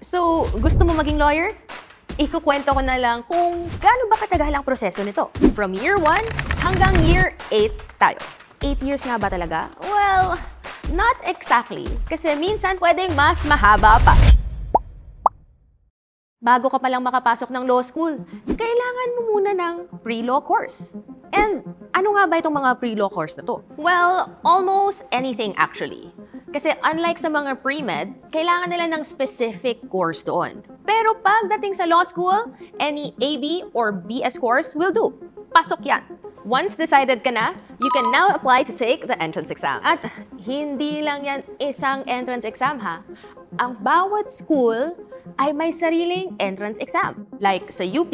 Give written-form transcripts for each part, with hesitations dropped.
So, gusto mo maging lawyer? Ikukwento ko na lang kung gaano ba katagal ang proseso nito. From year 1 hanggang year 8 tayo. 8 years nga ba talaga? Well, not exactly. Kasi minsan pwedeng mas mahaba pa. Bago ka palang makapasok ng law school, kailangan mo muna ng pre-law course. And ano nga ba itong mga pre-law course na to? Well, almost anything actually. Kasi unlike sa mga pre-med, kailangan nila ng specific course doon. Pero pagdating sa law school, any AB or BS course will do. Pasok yan. Once decided ka na, you can now apply to take the entrance exam. At hindi lang yan isang entrance exam ha. Ang bawat school ay may sariling entrance exam. Like sa UP,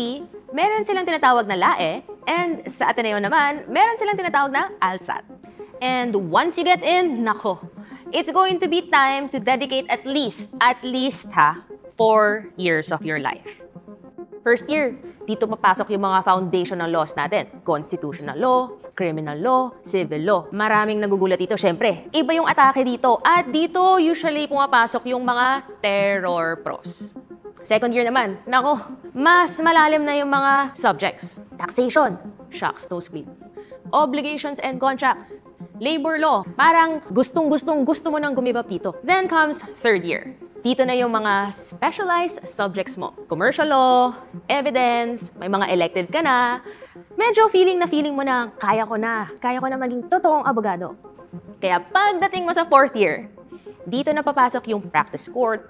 meron silang tinatawag na LAE, and sa Ateneo naman, meron silang tinatawag na ALSAT. And once you get in, nako, it's going to be time to dedicate at least 4 years of your life. First year, dito papasok yung mga foundational laws natin. Constitutional law, criminal law, civil law. Maraming nagugulat dito, syempre. Iba yung atake dito. At dito, usually pumapasok yung mga terror pros. Second year naman, nako, mas malalim na yung mga subjects. Taxation, shocks, nosebleed. Obligations and contracts. Labor law, parang gusto mo nang gumibap dito. Then comes third year. Dito na yung mga specialized subjects mo. Commercial law, evidence, may mga electives ka na. Medyo feeling mo na kaya ko na maging totoong abogado. Kaya pagdating mo sa fourth year, dito na papasok yung practice court,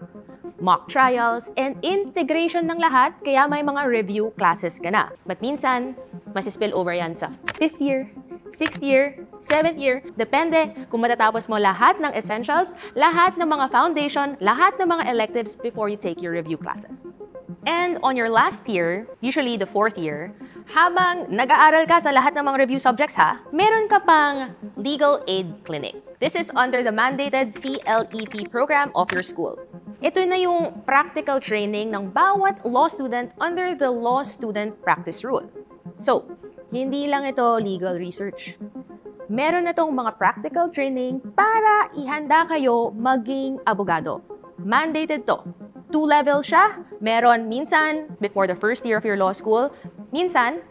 mock trials, and integration ng lahat, kaya may mga review classes ka na. But minsan, masispill over yan sa 5th year, 6th year, 7th year, depende kung matatapos mo lahat ng essentials, lahat ng mga foundation, lahat ng mga electives before you take your review classes. And on your last year, usually the 4th year, habang nag-aaral ka sa lahat ng mga review subjects ha, meron ka pang legal aid clinic. This is under the mandated CLEP program of your school. Ito na yung practical training ng bawat law student under the law student practice rule. So, hindi lang ito legal research. Meron na itong mga practical training para ihanda kayo maging abogado. Mandated to. 2 levels siya. Meron minsan before the first year of your law school. Minsan,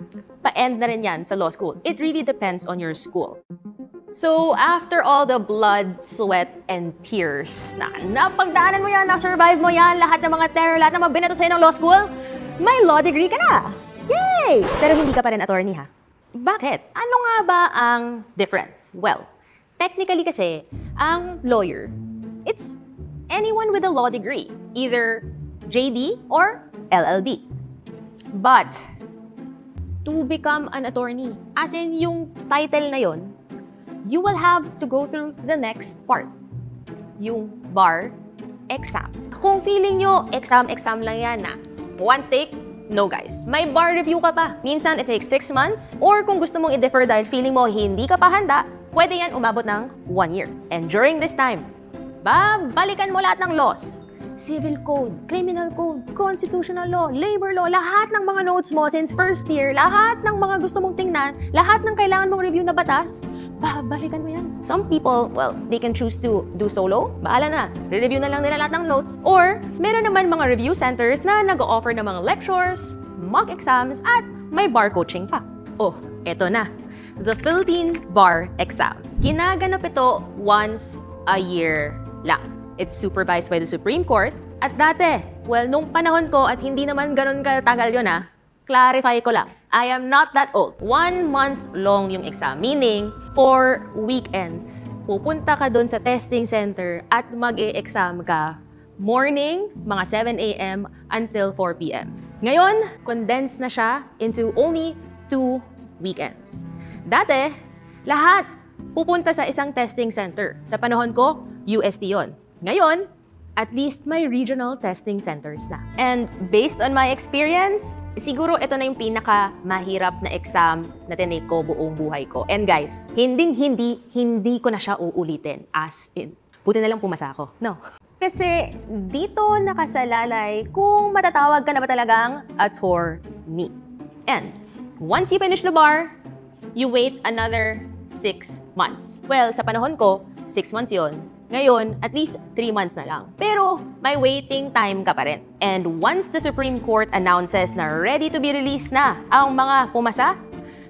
pa-end na rin yan sa law school. It really depends on your school. So, after all the blood, sweat, and tears na napagdaanan mo yan, na-survive mo yan, lahat ng mga terror, lahat ng mga binato sa'yo ng law school, may law degree ka na! Yay! Pero hindi ka pa rin attorney ha. Bakit? Ano nga ba ang difference? Well, technically kasi, ang lawyer, it's anyone with a law degree, either JD or LLB. But, to become an attorney, as in yung title na yon, you will have to go through the next part, yung bar exam. Kung feeling nyo, exam lang yan na, one take, no guys. May bar review ka pa. Minsan, it takes 6 months. Or kung gusto mong i-defer dahil feeling mo hindi ka pa handa, pwede yan umabot ng 1 year. And during this time, babalikan mo lahat ng laws. Civil code, criminal code, constitutional law, labor law, lahat ng mga notes mo since first year, lahat ng mga gusto mong tingnan, lahat ng kailangan mong review na batas, babalikan mo yan. Some people, well, they can choose to do solo. Bahala na. Re-review na lang nila lahat ng notes. Or, meron naman mga review centers na nag-o-offer ng mga lectures, mock exams, at may bar coaching pa. Oh, eto na. The Philippine Bar Exam. Ginaganap ito once a year lang. It's supervised by the Supreme Court. At dati, well, nung panahon ko at hindi naman ganun katagal yun clarify ko lang. I am not that old. 1 month long yung exam. Meaning, 4 weekends. Pupunta ka dun sa testing center at mag-e-exam ka morning, mga 7 a.m. until 4 p.m. Ngayon, condensed na siya into only 2 weekends. Dati, lahat pupunta sa isang testing center. Sa panahon ko, UST yon. Ngayon, at least may regional testing centers na. And based on my experience, siguro ito na yung pinaka-mahirap na exam na tinake ko buong buhay ko. And guys, hindi ko na siya uulitin. As in, buti na lang pumasa ako. No. Kasi dito nakasalalay kung matatawag ka na ba talagang attorney. And once you finish the bar, you wait another 6 months. Well, sa panahon ko, 6 months yon. Ngayon, at least 3 months na lang. Pero may waiting time ka pa rin. And once the Supreme Court announces na ready to be released na ang mga pumasa,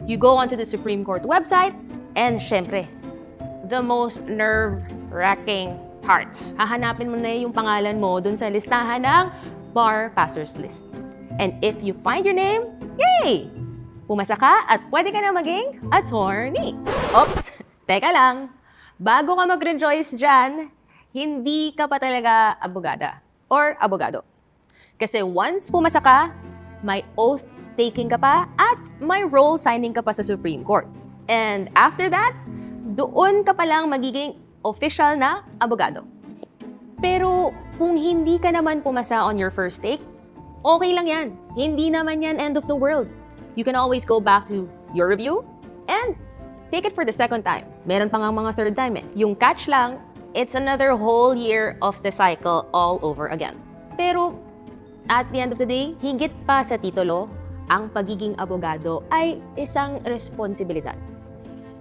you go onto the Supreme Court website and syempre, the most nerve-wracking part. Hahanapin mo na yung pangalan mo dun sa listahan ng bar passers list. And if you find your name, yay! Pumasa ka at pwede ka na maging attorney. Oops! Teka lang. Bago ka mag-rejoice dyan, hindi ka pa talaga abogada or abogado. Kasi once pumasa ka, may oath-taking ka pa at may role signing ka pa sa Supreme Court. And after that, doon ka pa lang magiging official na abogado. Pero kung hindi ka naman pumasa on your first take, okay lang yan. Hindi naman yan end of the world. You can always go back to your review and take it for the second time. Meron pa nga mga third time eh. Yung catch lang, it's another whole year of the cycle all over again. Pero at the end of the day, higit pa sa titulo, ang pagiging abogado ay isang responsibilidad.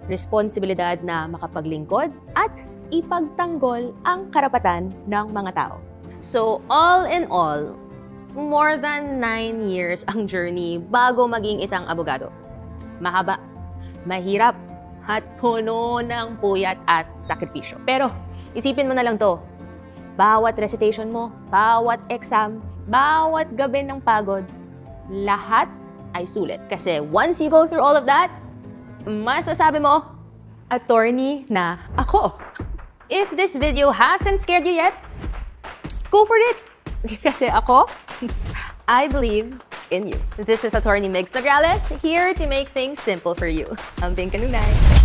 Responsibilidad na makapaglingkod at ipagtanggol ang karapatan ng mga tao. So all in all, more than 9 years ang journey bago maging isang abogado. Mahaba, mahirap, at puno ng puyat at sakripisyo. Pero isipin mo na lang to, bawat recitation mo, bawat exam, bawat gabi ng pagod, lahat ay sulit. Kasi once you go through all of that, masasabi mo, attorney na ako. If this video hasn't scared you yet, go for it! Kasi ako, I believe in you. This is Attorney Migs Nograles, here to make things simple for you. I'm Pink Kanunay.